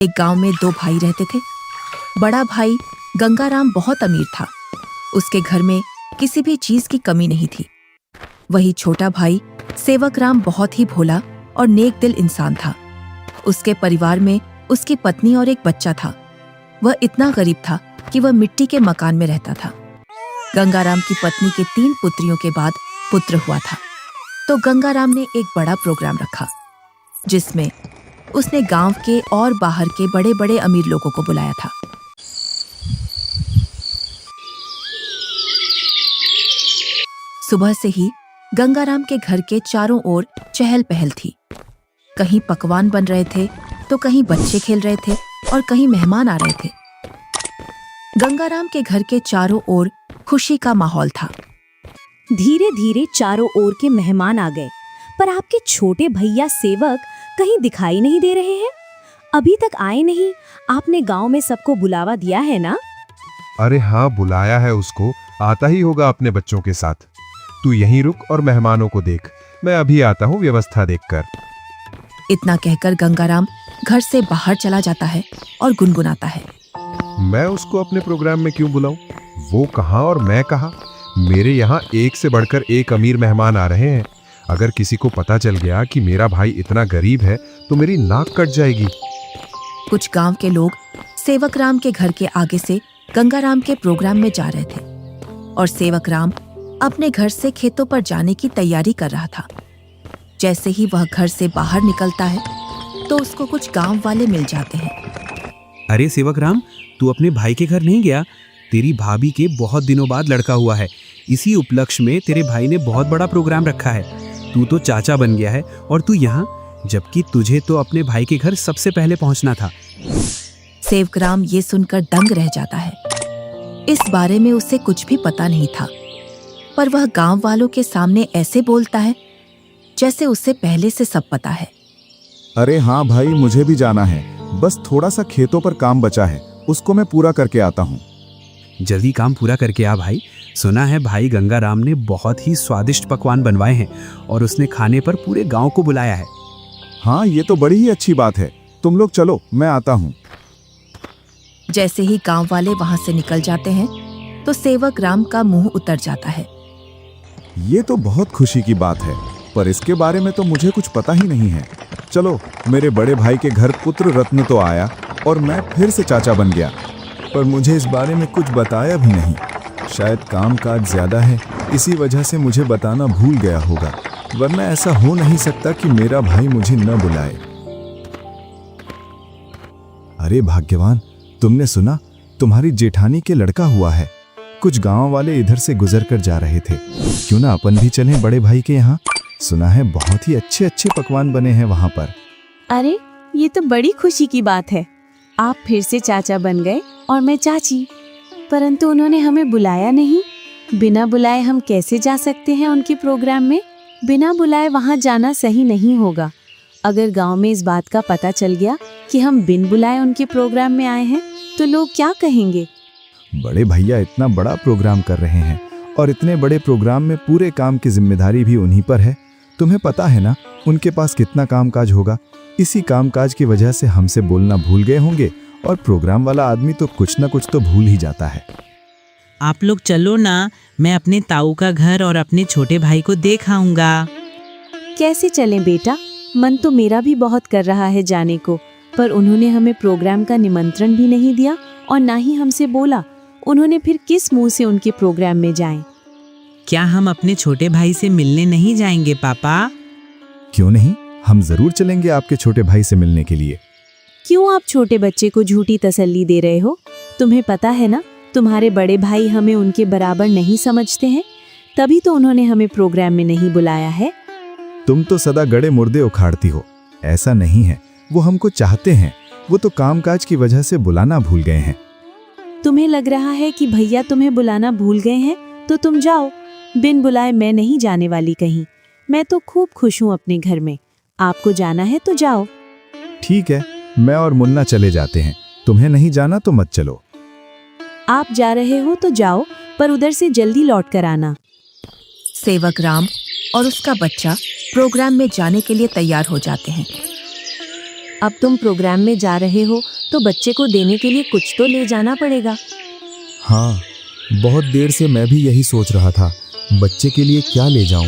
एक गांव में दो भाई रहते थे। बड़ा भाई गंगाराम बहुत अमीर था। उसके घर में किसी भी चीज की कमी नहीं थी। वही छोटा भाई सेवकराम बहुत ही भोला और नेक दिल इंसान था। उसके परिवार में उसकी पत्नी और एक बच्चा था। वह इतना गरीब था कि वह मिट्टी के मकान में रहता था। गंगाराम की पत्नी के 3 पुत्रियों के बाद पुत्र हुआ था, तो गंगाराम ने एक बड़ा प्रोग्राम रखा जिसमें उसने गांव के और बाहर के बड़े बड़े अमीर लोगों को बुलाया था। सुबह से ही गंगाराम के घर के चारों ओर चहल पहल थी। कहीं पकवान बन रहे थे तो कहीं बच्चे खेल रहे थे और कहीं मेहमान आ रहे थे। गंगाराम के घर के चारों ओर खुशी का माहौल था। धीरे धीरे चारों ओर के मेहमान आ गए, पर आपके छोटे भैया सेवक कहीं दिखाई नहीं दे रहे हैं। अभी तक आए नहीं। आपने गांव में सबको बुलावा दिया है ना? अरे हाँ, बुलाया है उसको। आता ही होगा अपने बच्चों के साथ। तू यहीं रुक और मेहमानों को देख। मैं अभी आता हूँ व्यवस्था देखकर। इतना कहकर गंगाराम घर से बाहर चला जाता है और गुनगुनाता है, मैं उसको अपने प्रोग्राम में क्यों बुलाऊं? वो कहाँ और मैं कहाँ? मेरे यहाँ एक से बढ़कर एक अमीर मेहमान आ रहे हैं। अगर किसी को पता चल गया कि मेरा भाई इतना गरीब है तो मेरी नाक कट जाएगी। कुछ गांव के लोग सेवकराम के घर के आगे से गंगाराम के प्रोग्राम में जा रहे थे और सेवकराम अपने घर से खेतों पर जाने की तैयारी कर रहा था। जैसे ही वह घर से बाहर निकलता है तो उसको कुछ गांव वाले मिल जाते हैं। अरे सेवकराम, तू अपने भाई के घर नहीं गया? तेरी भाभी के बहुत दिनों बाद लड़का हुआ है। इसी उपलक्ष्य में तेरे भाई ने बहुत बड़ा प्रोग्राम रखा है। तू तो चाचा बन गया है और तू यहाँ, जबकि तुझे तो अपने भाई के घर सबसे पहले पहुँचना था। सेवकराम ये सुनकर दंग रह जाता है। इस बारे में उसे कुछ भी पता नहीं था, पर वह गांव वालों के सामने ऐसे बोलता है जैसे उसे पहले से सब पता है। अरे हाँ भाई, मुझे भी जाना है। बस थोड़ा सा खेतों पर काम बचा है, उसको मैं पूरा करके आता हूँ। जल्दी काम पूरा करके आ भाई। सुना है भाई गंगाराम ने बहुत ही स्वादिष्ट पकवान बनवाए हैं और उसने खाने पर पूरे गांव को बुलाया है। हाँ, ये तो बड़ी ही अच्छी बात है। तुम लोग चलो, मैं आता हूँ। जैसे ही गांव वाले वहां से निकल जाते हैं तो सेवकराम का मुंह उतर जाता है। ये तो बहुत खुशी की बात है, पर इसके बारे में तो मुझे कुछ पता ही नहीं है। चलो, मेरे बड़े भाई के घर पुत्र रत्न तो आया और मैं फिर से चाचा बन गया, पर मुझे इस बारे में कुछ बताया भी नहीं। शायद काम काज ज्यादा है, इसी वजह से मुझे बताना भूल गया होगा, वरना ऐसा हो नहीं सकता कि मेरा भाई मुझे न बुलाए। अरे भाग्यवान, तुमने सुना? तुम्हारी जेठानी के लड़का हुआ है। कुछ गांव वाले इधर से गुजर कर जा रहे थे। क्यों ना अपन भी चलें बड़े भाई के यहाँ? सुना है बहुत ही अच्छे अच्छे पकवान बने हैं वहाँ पर। अरे, ये तो बड़ी खुशी की बात है। आप फिर से चाचा बन गए और मैं चाची, परंतु उन्होंने हमें बुलाया नहीं। बिना बुलाए हम कैसे जा सकते हैं उनके प्रोग्राम में? बिना बुलाए वहाँ जाना सही नहीं होगा। अगर गांव में इस बात का पता चल गया कि हम बिन बुलाए उनके प्रोग्राम में आए हैं तो लोग क्या कहेंगे? बड़े भैया इतना बड़ा प्रोग्राम कर रहे हैं और इतने बड़े प्रोग्राम में पूरे काम की जिम्मेदारी भी उन्हीं पर है। तुम्हें पता है ना उनके पास कितना कामकाज होगा। इसी कामकाज की वजह से हमसे बोलना भूल गए होंगे और प्रोग्राम वाला आदमी तो कुछ ना कुछ तो भूल ही जाता है। आप लोग चलो ना, मैं अपने ताऊ का घर और अपने छोटे भाई को देख आऊंगा। कैसे चलें बेटा? मन तो मेरा भी बहुत कर रहा है जाने को, पर उन्होंने हमें प्रोग्राम का निमंत्रण भी नहीं दिया और ना ही हमसे बोला। उन्होंने फिर किस मुंह से उनके प्रोग्राम में जाएं? क्या हम अपने छोटे भाई से मिलने नहीं जाएंगे पापा? क्यों नहीं, हम जरूर चलेंगे आपके छोटे भाई से मिलने के लिए। क्यों आप छोटे बच्चे को झूठी तसल्ली दे रहे हो? तुम्हें पता है ना, तुम्हारे बड़े भाई हमें उनके बराबर नहीं समझते हैं, तभी तो उन्होंने हमें प्रोग्राम में नहीं बुलाया है। तुम तो सदा गड़े मुर्दे उखाड़ती हो। ऐसा नहीं है, वो हमको चाहते हैं। वो तो कामकाज की वजह से बुलाना भूल गए हैं। तुम्हें लग रहा है कि भैया तुम्हें बुलाना भूल गए हैं तो तुम जाओ। बिन बुलाए मैं नहीं जाने वाली कहीं। मैं तो खूब खुश हूँ अपने घर में। आपको जाना है तो जाओ। ठीक है, मैं और मुन्ना चले जाते हैं। तुम्हें नहीं जाना तो मत चलो। आप जा रहे हो तो जाओ, पर उधर से जल्दी लौट कर आना। सेवकराम और उसका बच्चा प्रोग्राम में जाने के लिए तैयार हो जाते हैं। अब तुम प्रोग्राम में जा रहे हो तो बच्चे को देने के लिए कुछ तो ले जाना पड़ेगा। हाँ, बहुत देर से मैं भी यही सोच रहा था, बच्चे के लिए क्या ले जाऊं,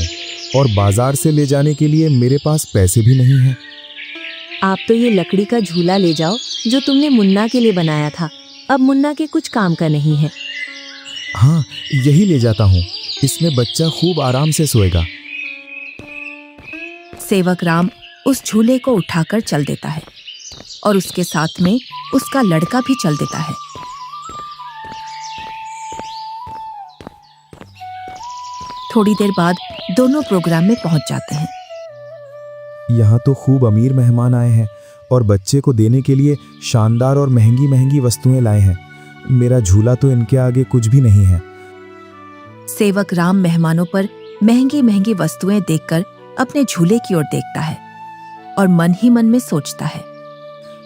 और बाजार से ले जाने के लिए मेरे पास पैसे भी नहीं हैं। आप तो ये लकड़ी का झूला ले जाओ जो तुमने मुन्ना के लिए बनाया था। अब मुन्ना के कुछ काम का नहीं है। हाँ, यही ले जाता हूँ, इसमें बच्चा खूब आराम से सोएगा। सेवक राम उस झूले को उठाकर चल देता है और उसके साथ में उसका लड़का भी चल देता है। थोड़ी देर बाद दोनों प्रोग्राम में पहुंच जाते हैं। यहाँ तो खूब अमीर मेहमान आए हैं और बच्चे को देने के लिए शानदार और महंगी महंगी वस्तुएं लाए हैं। मेरा झूला तो इनके आगे कुछ भी नहीं है। सेवक राम मेहमानों पर महंगी महंगी वस्तुएं देखकर अपने झूले की ओर देखता है और मन ही मन में सोचता है,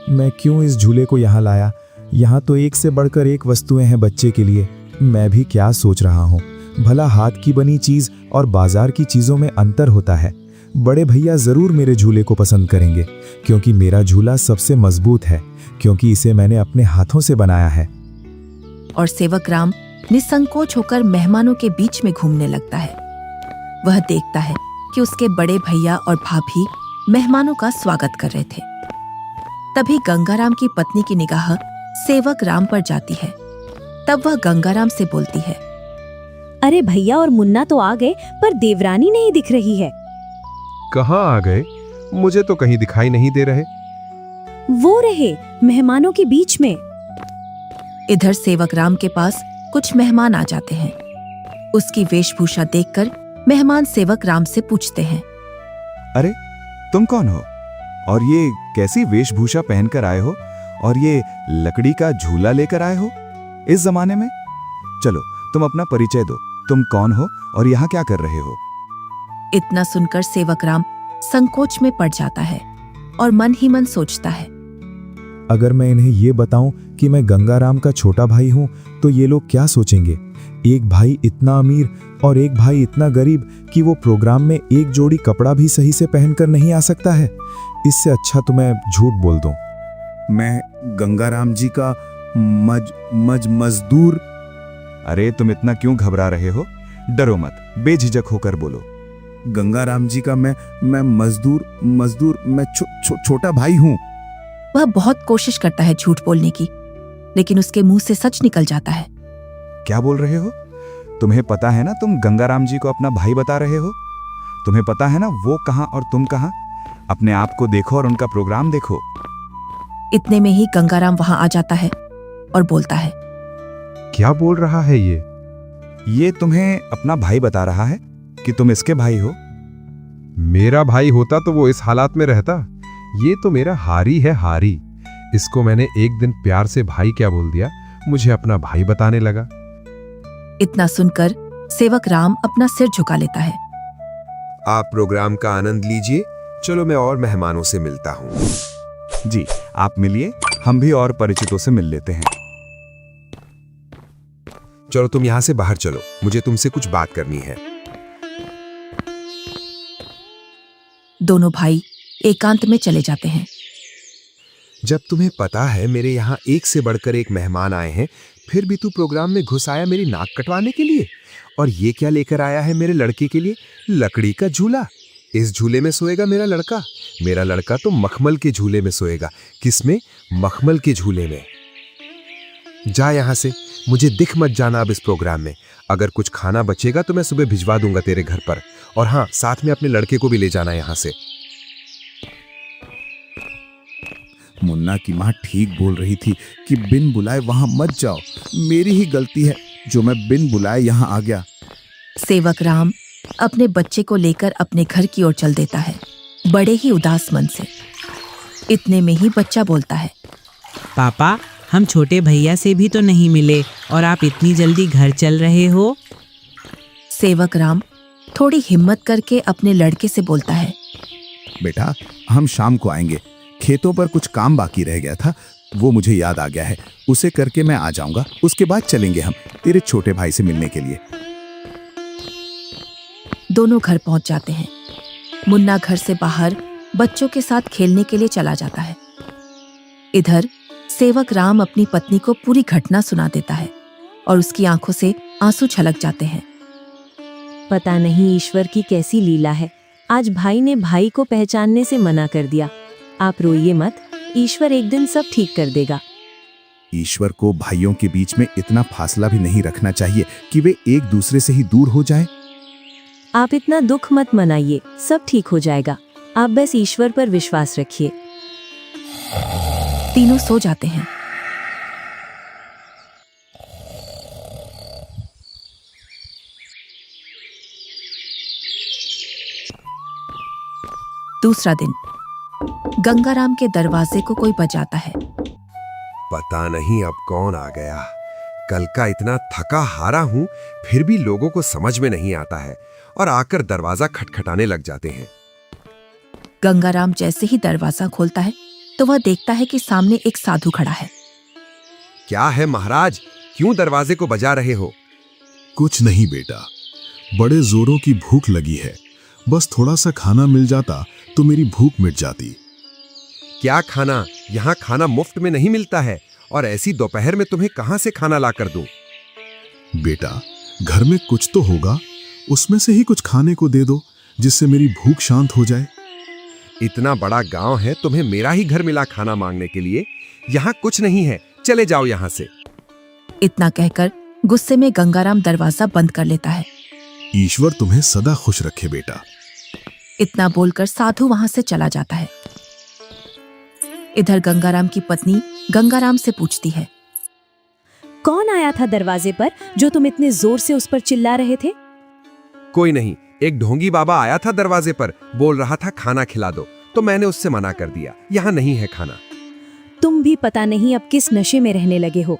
मैं क्यों इस झूले को यहाँ लाया? यहाँ तो एक से बढ़कर एक वस्तुएं हैं बच्चे के लिए। मैं भी क्या सोच रहा हूँ, भला हाथ की बनी चीज और बाजार की चीजों में अंतर होता है। बड़े भैया जरूर मेरे झूले को पसंद करेंगे क्योंकि मेरा झूला सबसे मजबूत है, क्योंकि इसे मैंने अपने हाथों से बनाया है। और सेवक राम निसंकोच होकर मेहमानों के बीच में घूमने लगता है। वह देखता है कि उसके बड़े भैया और भाभी मेहमानों का स्वागत कर रहे थे। तभी गंगाराम की पत्नी की निगाह सेवक राम पर जाती है। तब वह गंगाराम से बोलती है, अरे भैया और मुन्ना तो आ गए, पर देवरानी नहीं दिख रही है। कहाँ आ गए? मुझे तो कहीं दिखाई नहीं दे रहे। वो रहे मेहमानों के बीच में। इधर सेवक राम के पास कुछ मेहमान आ जाते हैं। उसकी वेशभूषा देखकर मेहमान सेवक राम से पूछते हैं, अरे तुम कौन हो और ये कैसी वेशभूषा पहनकर आए हो और ये लकड़ी का झूला लेकर आए हो इस जमाने में? चलो तुम अपना परिचय दो, तुम कौन हो और यहाँ क्या कर रहे हो? इतना सुनकर सेवक राम संकोच में पड़ जाता है और मन ही मन सोचता है, अगर मैं इन्हें ये बताऊं कि मैं गंगाराम का छोटा भाई हूं तो ये लोग क्या सोचेंगे? एक भाई इतना अमीर और एक भाई इतना गरीब कि वो प्रोग्राम में एक जोड़ी कपड़ा भी सही से पहनकर नहीं आ सकता है। इससे अच्छा तो मैं झूठ बोल दूं। मैं गंगाराम जी का मजदूर। अरे तुम इतना क्यों घबरा रहे हो? डरो मत, बेझिझक होकर बोलो। गंगाराम जी का मैं मजदूर मैं छोटा भाई हूं। वह बहुत कोशिश करता है झूठ बोलने की, लेकिन उसके मुंह से सच निकल जाता है। क्या बोल रहे हो? तुम्हें पता है ना तुम गंगाराम जी को अपना भाई बता रहे हो? तुम्हें पता है ना वो कहां और तुम कहां? अपने आप को देखो और उनका प्रोग्राम देखो। इतने में ही गंगाराम वहां आ जाता है और बोलता है, क्या बोल रहा है ये? ये तुम्हें अपना भाई बता रहा है कि तुम इसके भाई हो। मेरा भाई होता तो वो इस हालात में रहता। ये तो मेरा हारी है, हारी। इसको मैंने एक दिन प्यार से भाई क्या बोल दिया, मुझे अपना भाई बताने लगा। इतना सुनकर सेवक राम अपना सिर झुका लेता है। आप प्रोग्राम का आनंद लीजिए। चलो मैं और मेहमानों से मिलता हूँ। जी आप मिलिए, हम भी और परिचितों से मिल लेते हैं। चलो तुम यहाँ से बाहर चलो, मुझे तुमसे कुछ बात करनी है। दोनों भाई एकांत में चले जाते हैं। जब तुम्हें पता है मेरे यहाँ एक से बढ़कर एक मेहमान आए हैं, फिर भी तू प्रोग्राम में घुस आया मेरी नाक कटवाने के लिए। और ये क्या लेकर आया है मेरे लड़के के लिए? लकड़ी का झूला। इस झूले में सोएगा मेरा लड़का। मेरा लड़का तो मखमल के झूले में सोएगा। किसमें? मखमल के झूले में। जा यहाँ से, मुझे दिख मत जाना अब इस प्रोग्राम में। अगर कुछ खाना बचेगा तो मैं सुबह भिजवा दूंगा तेरे घर पर। और हाँ, साथ में अपने लड़के को भी ले जाना यहाँ से। मुन्ना की माँ ठीक बोल रही थी कि बिन बुलाए वहां मत जाओ। मेरी ही गलती है जो मैं बिन बुलाए यहाँ आ गया। सेवक राम अपने बच्चे को लेकर अपने घर की ओर चल देता है, बड़े ही उदास मन से। इतने में ही बच्चा बोलता है, पापा, हम छोटे भैया से भी तो नहीं मिले और आप इतनी जल्दी घर चल रहे हो। सेवक राम थोड़ी हिम्मत करके अपने लड़के से बोलता है, बेटा हम शाम को आएंगे। खेतों पर कुछ काम बाकी रह गया था, वो मुझे याद आ गया है। उसे करके मैं आ जाऊंगा। उसके बाद चलेंगे हम तेरे छोटे भाई से मिलने के लिए। दोनों घर पहुंच जाते हैं। मुन्ना घर से बाहर बच्चों के साथ खेलने के लिए चला जाता है। इधर सेवक राम अपनी पत्नी को पूरी घटना सुना देता है और उसकी आंखों से आंसू छलक जाते हैं। पता नहीं ईश्वर की कैसी लीला है, आज भाई ने भाई को पहचानने से मना कर दिया। आप रोइए मत, ईश्वर एक दिन सब ठीक कर देगा। ईश्वर को भाइयों के बीच में इतना फासला भी नहीं रखना चाहिए कि वे एक दूसरे से ही दूर हो जाएं। आप इतना दुख मत मनाइए, सब ठीक हो जाएगा। आप बस ईश्वर पर विश्वास रखिए। तीनों सो जाते हैं। दूसरा दिन गंगाराम के दरवाजे को कोई बजाता है। पता नहीं अब कौन आ गया। कल का इतना थका हारा हूं, फिर भी लोगों को समझ में नहीं आता है और आकर दरवाजा खटखटाने लग जाते हैं। गंगाराम जैसे ही दरवाजा खोलता है तो वह देखता है कि सामने एक साधु खड़ा है। क्या है महाराज, क्यों दरवाजे को बजा रहे हो? कुछ नहीं बेटा, बड़े जोरों की भूख लगी है। बस थोड़ा सा खाना मिल जाता तो मेरी भूख मिट जाती। क्या खाना? यहाँ खाना मुफ्त में नहीं मिलता है और ऐसी दोपहर में तुम्हें कहां से खाना ला कर दूं? बेटा, घर में कुछ तो होगा, उसमें से ही कुछ खाने को दे दो जिससे मेरी भूख शांत हो जाए। इतना बड़ा गांव है, तुम्हें मेरा ही घर मिला खाना मांगने के लिए? यहाँ कुछ नहीं है, चले जाओ यहाँ से। इतना कहकर गुस्से में गंगाराम दरवाजा बंद कर लेता है। ईश्वर तुम्हें सदा खुश रखे बेटा। इतना बोलकर साधु वहां से चला जाता है। इधर गंगाराम की पत्नी गंगाराम से पूछती है, कौन आया था दरवाजे पर जो तुम इतने जोर से उस पर चिल्ला रहे थे? कोई नहीं, एक ढोंगी बाबा आया था दरवाजे पर, बोल रहा था खाना खिला दो, तो मैंने उससे मना कर दिया, यहाँ नहीं है खाना। तुम भी पता नहीं अब किस नशे में रहने लगे हो।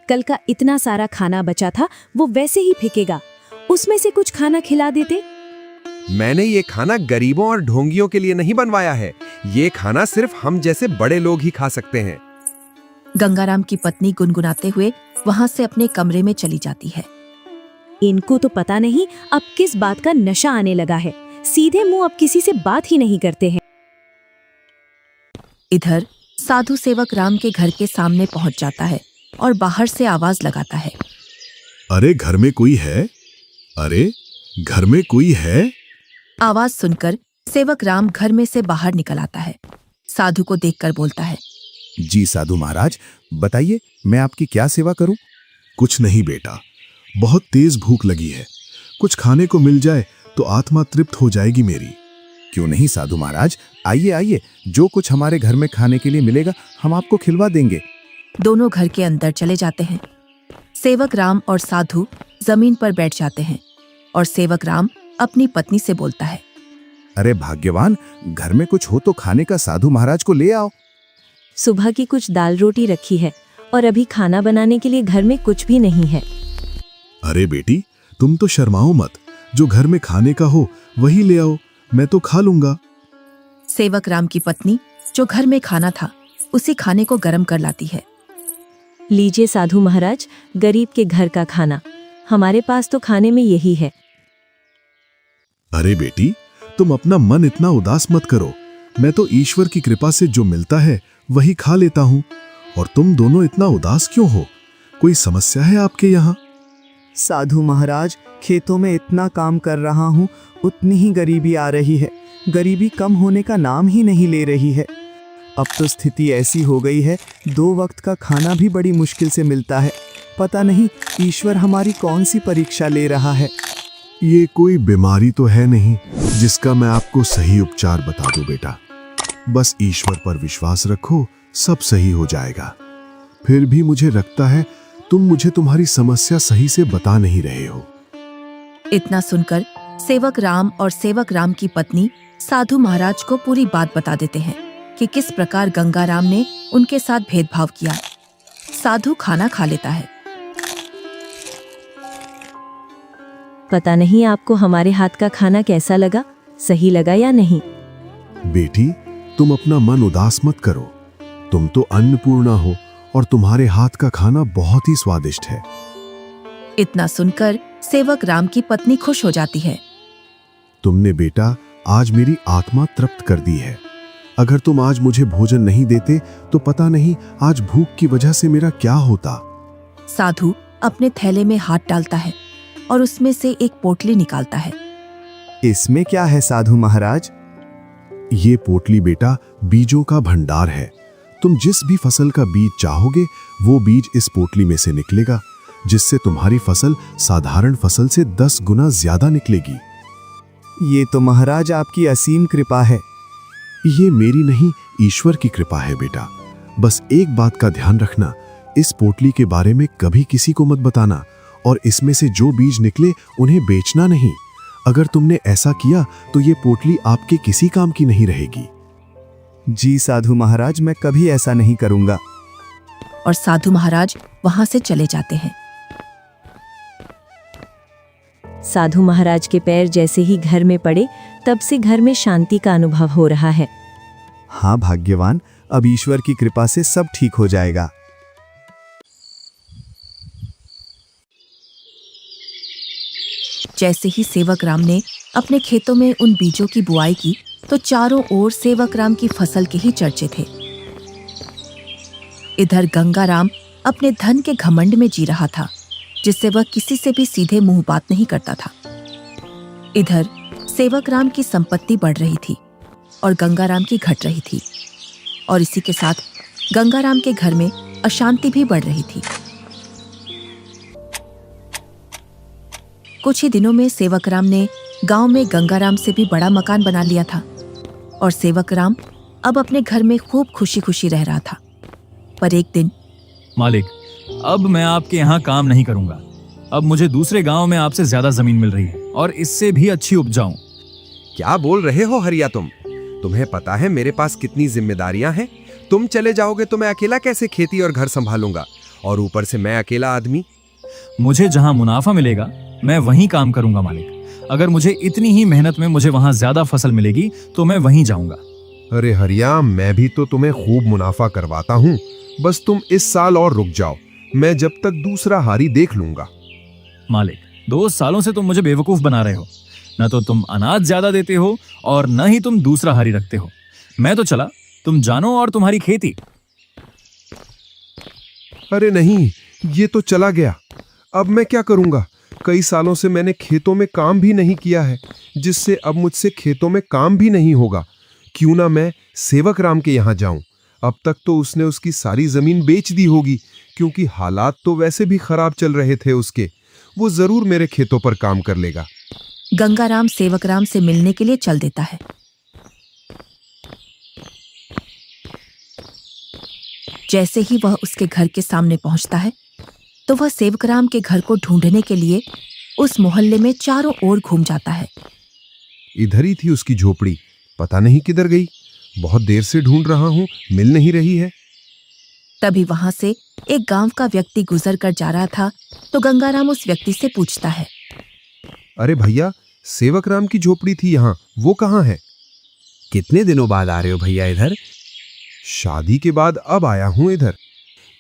कल का इतना सारा खाना बचा था, वो वैसे ही फेंकेगा। उसमें से कुछ खाना खिला देते। मैंने ये खाना गरीबों और ढोंगियों के लिए नहीं बनवाया है। ये खाना सिर्फ हम जैसे बड़े लोग ही खा सकते हैं। गंगाराम की पत्नी गुनगुनाते हुए वहां से अपने कमरे में चली जाती है। इनको तो पता नहीं अब किस बात का नशा आने लगा है, सीधे मुंह अब किसी से बात ही नहीं करते हैं। इधर साधु सेवक राम के घर के सामने पहुंच जाता है और बाहर से आवाज लगाता है, अरे घर में कोई है? अरे घर में कोई है? आवाज सुनकर सेवक राम घर में से बाहर निकल आता है। साधु को देखकर बोलता है, जी साधु महाराज, बताइए मैं आपकी क्या सेवा करूं? कुछ नहीं बेटा, बहुत तेज भूख लगी है। कुछ खाने को मिल जाए तो आत्मा तृप्त हो जाएगी मेरी। क्यों नहीं साधु महाराज, आइए आइए, जो कुछ हमारे घर में खाने के लिए मिलेगा हम आपको खिलवा देंगे। दोनों घर के अंदर चले जाते हैं। सेवक राम और साधु जमीन पर बैठ जाते हैं और सेवक राम अपनी पत्नी से बोलता है, अरे भाग्यवान, घर में कुछ हो तो खाने का साधु महाराज को ले आओ। सुबह की कुछ दाल रोटी रखी है और अभी खाना बनाने के लिए घर में कुछ भी नहीं है। अरे बेटी, तुम तो शर्माओ मत, जो घर में खाने का हो वही ले आओ, मैं तो खा लूंगा। सेवक राम की पत्नी जो घर में खाना था उसी खाने को गर्म कर लाती है। लीजिए साधु महाराज, गरीब के घर का खाना, हमारे पास तो खाने में यही है। अरे बेटी, तुम अपना मन इतना उदास मत करो, मैं तो ईश्वर की कृपा से जो मिलता है वही खा लेता हूँ। और तुम दोनों इतना उदास क्यों हो? कोई समस्या है आपके यहाँ? साधु महाराज, खेतों में इतना काम कर रहा हूँ, उतनी ही गरीबी आ रही है। गरीबी कम होने का नाम ही नहीं ले रही है। अब तो स्थिति ऐसी हो गई है, 2 वक्त का खाना भी बड़ी मुश्किल से मिलता है। पता नहीं ईश्वर हमारी कौन सी परीक्षा ले रहा है। ये कोई बीमारी तो है नहीं जिसका मैं आपको सही उपचार बता दूं बेटा। बस ईश्वर पर विश्वास रखो, सब सही हो जाएगा। फिर भी मुझे लगता है तुम मुझे तुम्हारी समस्या सही से बता नहीं रहे हो। इतना सुनकर सेवक राम और सेवक राम की पत्नी साधु महाराज को पूरी बात बता देते हैं कि किस प्रकार गंगाराम ने उनके साथ भेदभाव किया। साधु खाना खा लेता है। पता नहीं आपको हमारे हाथ का खाना कैसा लगा, सही लगा या नहीं? बेटी, तुम अपना मन उदास मत करो। तुम तो अन्नपूर्णा हो और तुम्हारे हाथ का खाना बहुत ही स्वादिष्ट है। इतना सुनकर सेवक राम की पत्नी खुश हो जाती है। तुमने बेटा आज मेरी आत्मा तृप्त कर दी है। अगर तुम आज मुझे भोजन नहीं देते तो पता नहीं आज भूख की वजह से मेरा क्या होता। साधु अपने थैले में हाथ डालता है और उसमें से एक पोटली निकालता है। इसमें क्या है साधु महाराज? ये पोटली बेटा बीजों का भंडार है। तुम जिस भी फसल का बीज चाहोगे वो बीज इस पोटली में से निकलेगा, जिससे तुम्हारी फसल साधारण फसल से 10 गुना ज्यादा निकलेगी। ये तो महाराज आपकी असीम कृपा है। ये मेरी नहीं, ईश्वर की कृपा है बेटा। बस एक बात का ध्यान रखना, इस पोटली के बारे में कभी किसी को मत बताना, और इसमें से जो बीज निकले उन्हें बेचना नहीं। अगर तुमने ऐसा किया तो ये पोटली आपके किसी काम की नहीं रहेगी। जी साधु महाराज, मैं कभी ऐसा नहीं करूंगा। और साधु महाराज वहां से चले जाते हैं। साधु महाराज के पैर जैसे ही घर में पड़े तब से घर में शांति का अनुभव हो रहा है। हाँ भाग्यवान, अब ईश्वर की कृपा से सब ठीक हो जाएगा। जैसे ही सेवक राम ने अपने खेतों में उन बीजों की बुआई की तो चारों ओर सेवक राम की फसल के ही चर्चे थे। इधर गंगा राम अपने धन के घमंड में जी रहा था, जिससे वह किसी से भी सीधे मुंह बात नहीं करता था। इधर सेवक राम की संपत्ति बढ़ रही थी और गंगा राम की घट रही थी, और इसी के साथ गंगा राम के घर में अशांति भी बढ़ रही थी। कुछ ही दिनों में सेवक राम ने गांव में गंगा राम से भी बड़ा मकान बना लिया था, और सेवक राम अब अपने घर में खूब खुशी खुशी रह रहा था। पर एक दिन, मालिक, अब मैं आपके यहाँ काम नहीं करूंगा। अब मुझे दूसरे गांव में आपसे ज्यादा जमीन मिल रही है और इससे भी अच्छी उपजाऊ। क्या बोल रहे हो हरिया तुम? तुम्हें पता है मेरे पास कितनी जिम्मेदारियां हैं? तुम चले जाओगे तो मैं अकेला कैसे खेती और घर संभालूंगा, और ऊपर से मैं अकेला आदमी। मुझे जहाँ मुनाफा मिलेगा मैं वहीं काम करूंगा मालिक। अगर मुझे इतनी ही मेहनत में मुझे वहां ज्यादा फसल मिलेगी तो मैं वहीं जाऊंगा। अरे हरिया, मैं भी तो तुम्हें खूब मुनाफा करवाता हूँ। बस तुम इस साल और रुक जाओ, मैं जब तक दूसरा हारी देख लूंगा। मालिक, 2 सालों से तुम मुझे बेवकूफ बना रहे हो। न तो तुम अनाज ज्यादा देते हो और न ही तुम दूसरा हारी रखते हो। मैं तो चला, तुम जानो और तुम्हारी खेती। अरे नहीं, ये तो चला गया। अब मैं क्या करूंगा? कई सालों से मैंने खेतों में काम भी नहीं किया है, जिससे अब मुझसे खेतों में काम भी नहीं होगा। क्यों ना मैं सेवक राम के यहाँ जाऊं? अब तक तो उसने उसकी सारी जमीन बेच दी होगी, क्योंकि हालात तो वैसे भी खराब चल रहे थे उसके। वो जरूर मेरे खेतों पर काम कर लेगा। गंगा राम सेवक राम से मिलने के लिए चल देता है। जैसे ही वह उसके घर के सामने पहुंचता है तो वह सेवक राम के घर को ढूंढने के लिए उस मोहल्ले में चारों ओर घूम जाता है। इधर ही थी उसकी झोपड़ी, पता नहीं किधर गई। बहुत देर से ढूंढ रहा हूं, मिल नहीं रही है। तभी वहां से एक गांव का व्यक्ति गुजर कर जा रहा था तो गंगाराम उस व्यक्ति से पूछता है, अरे भैया, सेवक राम की झोपड़ी थी यहाँ, वो कहाँ है? कितने दिनों बाद आ रहे हो भैया इधर? शादी के बाद अब आया हूँ इधर।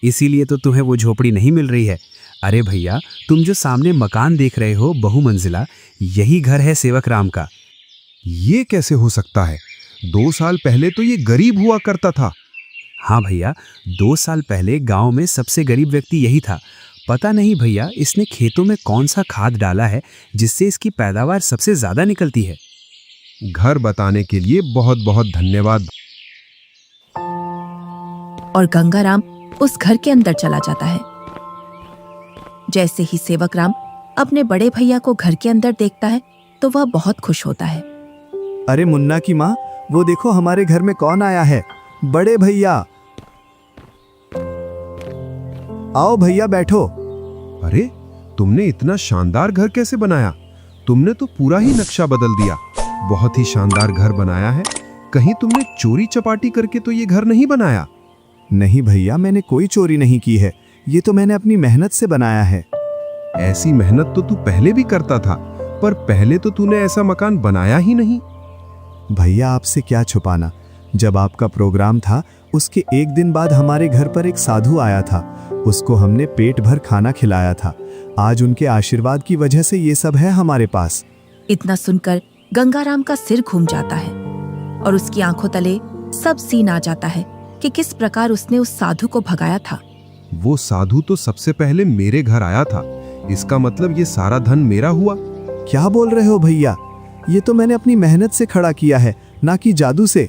इसीलिए तो तुम्हें वो झोपड़ी नहीं मिल रही है। अरे भैया, तुम जो सामने मकान देख रहे हो बहुमंजिला, यही घर है सेवक राम का। ये कैसे हो सकता है? 2 साल पहले तो ये गरीब हुआ करता था। हाँ भैया, 2 साल पहले गांव में सबसे गरीब व्यक्ति यही था। पता नहीं भैया, इसने खेतों में कौन सा खाद डाला है जिससे इसकी पैदावार सबसे ज्यादा निकलती है। घर बताने के लिए बहुत बहुत धन्यवाद। और गंगाराम उस घर के अंदर चला जाता है। जैसे ही सेवक राम अपने बड़े भैया को घर के अंदर देखता है तो वह बहुत खुश होता है। अरे मुन्ना की माँ, वो देखो हमारे घर में कौन आया है। बड़े भैया, आओ भैया बैठो। अरे, तुमने इतना शानदार घर कैसे बनाया? तुमने तो पूरा ही नक्शा बदल दिया। बहुत ही शानदार घर बनाया है। कहीं तुमने चोरी चपाटी करके तो ये घर नहीं बनाया? नहीं भैया, मैंने कोई चोरी नहीं की है। ये तो मैंने अपनी मेहनत से बनाया है। ऐसी मेहनत तो तू पहले भी करता था, पर पहले तो तूने ऐसा मकान बनाया ही नहीं। भैया, आपसे क्या छुपाना, जब आपका प्रोग्राम था उसके एक दिन बाद हमारे घर पर एक साधु आया था। उसको हमने पेट भर खाना खिलाया था। आज उनके आशीर्वाद की वजह से ये सब है हमारे पास। इतना सुनकर गंगाराम का सिर घूम जाता है और उसकी आंखों तले सब सीन आ जाता है कि किस प्रकार उसने उस साधु को भगाया था। वो साधु तो सबसे पहले मेरे घर आया था, इसका मतलब ये सारा धन मेरा हुआ। क्या बोल रहे हो भैया? ये तो मैंने अपनी मेहनत से खड़ा किया है, ना कि जादू से।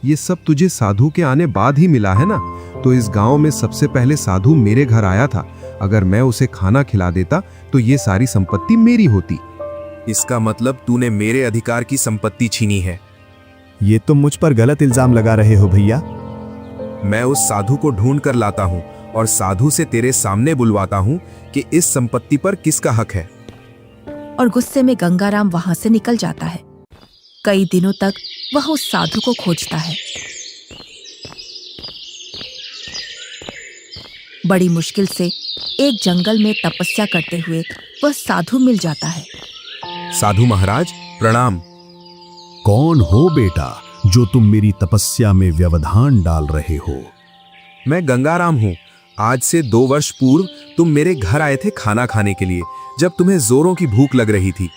ये सब तुझे साधु के आने बाद ही मिला है ना? तो इस गांव में सबसे पहले साधु मेरे घर आया था। अगर मैं उसे खाना खिला देता तो ये सारी संपत्ति मेरी होती। इसका मतलब तूने मेरे अधिकार की संपत्ति छीनी है। ये तुम मुझ पर गलत इल्जाम लगा रहे हो भैया। मैं उस साधु को ढूंढ कर लाता हूँ और साधु से तेरे सामने बुलवाता हूँ कि इस संपत्ति पर किसका हक है। और गुस्से में गंगाराम वहां से निकल जाता है। कई दिनों तक वह उस साधु को खोजता है। बड़ी मुश्किल से एक जंगल में तपस्या करते हुए वह साधु मिल जाता है। साधु महाराज प्रणाम। कौन हो बेटा जो तुम मेरी तपस्या में व्यवधान डाल रहे हो? मैं गंगाराम हूँ। आज से 2 वर्ष पूर्व तुम मेरे घर आए थे खाना खाने के लिए, जब तुम्हें जोरों की भूख लग रही थी।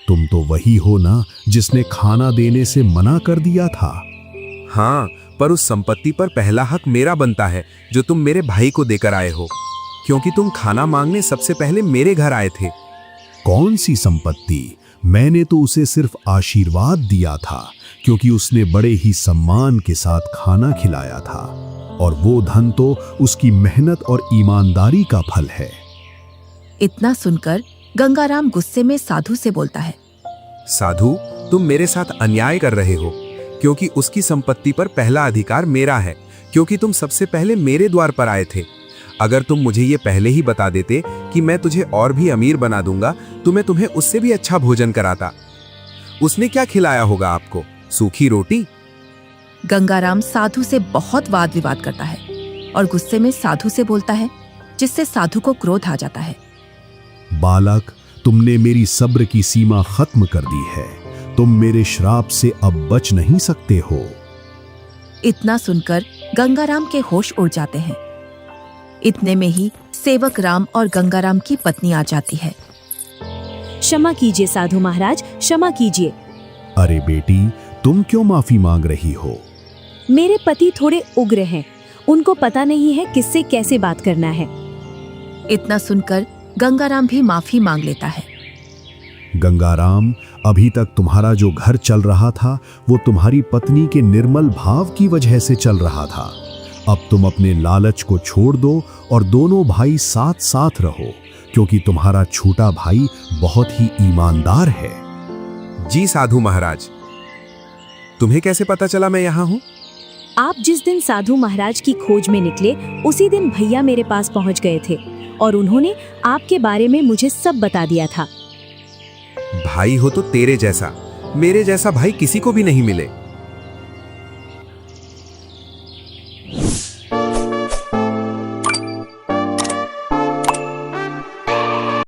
तुम तो वही हो ना जिसने खाना देने से मना कर दिया था? हाँ, पर उस संपत्ति पर पहला हक मेरा बनता है जो तुम मेरे भाई को देकर आए हो, क्योंकि तुम खाना मांगने सबसे पहले मेरे घर आए थे। कौन सी संपत्ति? मैंने तो उसे सिर्फ आशीर्वाद दिया था, क्योंकि उसने बड़े ही सम्मान के साथ खाना खिलाया था, और वो धन तो उसकी मेहनत और ईमानदारी का फल है। इतना सुनकर गंगाराम गुस्से में साधु से बोलता है, साधु, तुम मेरे साथ अन्याय कर रहे हो, क्योंकि उसकी संपत्ति पर पहला अधिकार मेरा है, क्योंकि तुम सबसे पहले मेरे द्वार पर आए थे। अगर तुम मुझे ये पहले ही बता देते कि मैं तुझे और भी अमीर बना दूंगा, तो मैं तुम्हें उससे भी अच्छा भोजन कराता। उसने क्या खिलाया होगा आपको? सूखी रोटी? गंगाराम साधु से बहुत वाद विवाद करता है और गुस्से में साधु से बोलता है, जिससे साधु को क्रोध आ जाता है। बालक, तुमने मेरी सब्र की सीमा खत्म कर दी है। तुम मेरे श्राप से अब बच नहीं सकते हो। इतना सुनकर गंगाराम के होश उड़ जाते हैं। इतने में ही सेवक राम और गंगाराम की पत्नी आ जाती है। क्षमा कीजिए साधु महाराज, क्षमा कीजिए। अरे बेटी, तुम क्यों माफी मांग रही हो? मेरे पति थोड़े उग्र हैं, उनको पता नहीं है किससे कैसे बात करना है। इतना सुनकर गंगाराम भी माफी मांग लेता है। गंगाराम, अभी तक तुम्हारा जो घर चल रहा था वो तुम्हारी पत्नी के निर्मल भाव की वजह से चल रहा था। अब तुम अपने लालच को छोड़ दो और दोनों भाई साथ साथ रहो, क्योंकि तुम्हारा छोटा भाई बहुत ही ईमानदार है। जी साधु महाराज। तुम्हें कैसे पता चला मैं यहाँ हूँ? आप जिस दिन साधु महाराज की खोज में निकले, उसी दिन भैया मेरे पास पहुँच गए थे और उन्होंने आपके बारे में मुझे सब बता दिया था। भाई हो तो तेरे जैसा, मेरे जैसा भाई किसी को भी नहीं मिले।